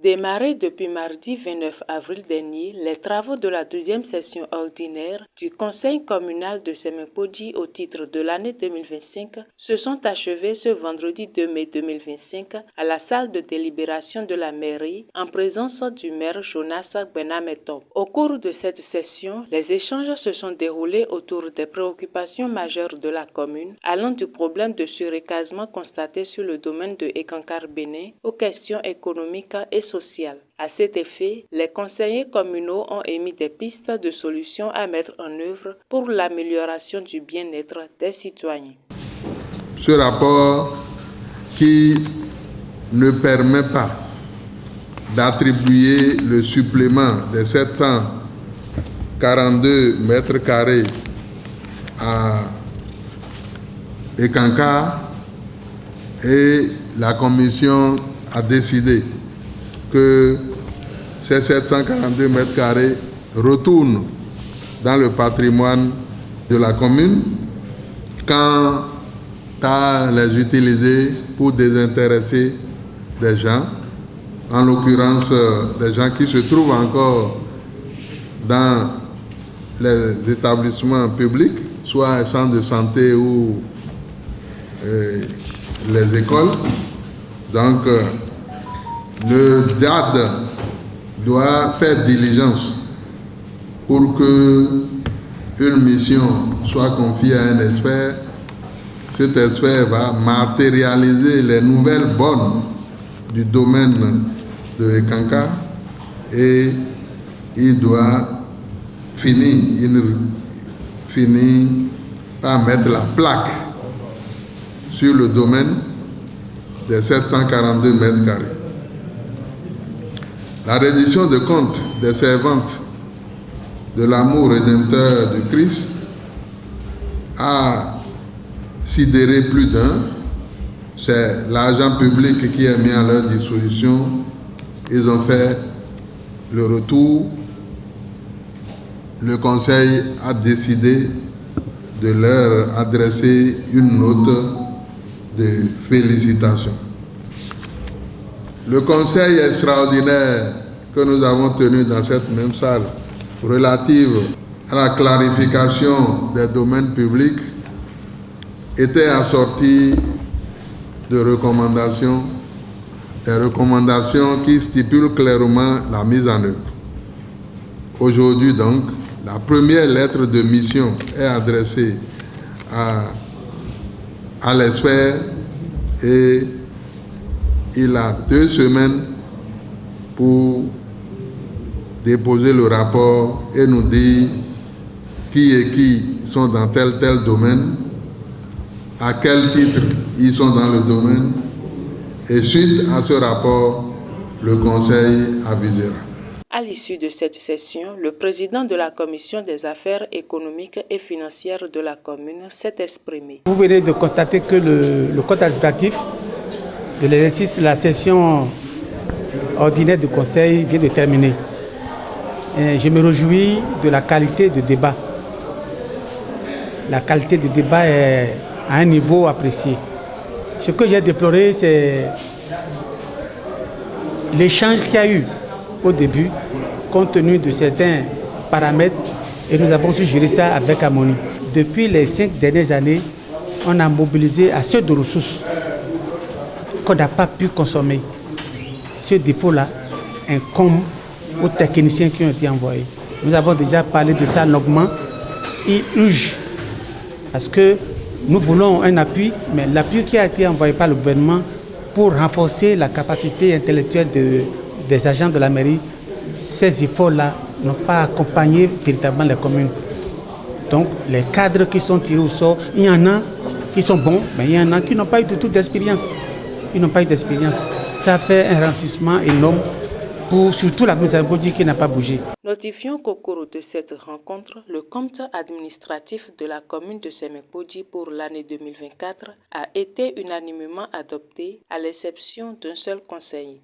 Démarrés depuis mardi 29 avril dernier, les travaux de la deuxième session ordinaire du Conseil communal de Semekpodji au titre de l'année 2025 se sont achevés ce vendredi 2 mai 2025 à la salle de délibération de la mairie en présence du maire Jonas Gbenametop. Au cours de cette session, les échanges se sont déroulés autour des préoccupations majeures de la commune, allant du problème de surécasement constaté sur le domaine de Ekankar Bénin aux questions économiques et sociales. À cet effet, les conseillers communaux ont émis des pistes de solutions à mettre en œuvre pour l'amélioration du bien-être des citoyens. Ce rapport qui ne permet pas d'attribuer le supplément de 742 mètres carrés à Ekankar, et la commission a décidé que ces 742 mètres carrés retournent dans le patrimoine de la commune quand à les utiliser pour désintéresser des gens, en l'occurrence des gens qui se trouvent encore dans les établissements publics, soit un centre de santé ou les écoles. Donc, le DAD doit faire diligence pour que une mission soit confiée à un expert. Cet expert va matérialiser les nouvelles bonnes du domaine de Ekankar et il doit finir par mettre la plaque sur le domaine des 742 mètres carrés. La reddition de compte des servantes de l'amour rédempteur du Christ a sidéré plus d'un. C'est l'argent public qui est mis à leur disposition. Ils ont fait le retour. Le conseil a décidé de leur adresser une note de félicitations. Le conseil extraordinaire que nous avons tenu dans cette même salle relative à la clarification des domaines publics était assorti de recommandations, des recommandations qui stipulent clairement la mise en œuvre. Aujourd'hui donc, la première lettre de mission est adressée à l'expert et il a 2 semaines pour déposer le rapport et nous dire qui sont dans tel domaine, à quel titre ils sont dans le domaine, et suite à ce rapport, le conseil avisera. À l'issue de cette session, le président de la commission des affaires économiques et financières de la commune s'est exprimé. Vous venez de constater que le compte administratif de l'exercice de la session ordinaire du conseil vient de terminer. Et je me réjouis de la qualité de débat. La qualité de débat est à un niveau apprécié. Ce que j'ai déploré, c'est l'échange qu'il y a eu au début, compte tenu de certains paramètres, et nous avons su gérer ça avec harmonie. Depuis les 5 dernières années, on a mobilisé assez de ressources qu'on n'a pas pu consommer. Ce défaut-là incombe aux techniciens qui ont été envoyés. Nous avons déjà parlé de ça longuement. Ils urgent parce que nous voulons un appui, mais l'appui qui a été envoyé par le gouvernement pour renforcer la capacité intellectuelle des agents de la mairie, ces efforts-là n'ont pas accompagné véritablement les communes. Donc les cadres qui sont tirés au sort, il y en a qui sont bons, mais il y en a qui n'ont pas eu du tout d'expérience. Ils n'ont pas eu d'expérience. Ça fait un ralentissement énorme pour surtout la communauté qui n'a pas bougé. Notifions qu'au cours de cette rencontre, le compte administratif de la commune de Semekpodji pour l'année 2024 a été unanimement adopté à l'exception d'un seul conseiller.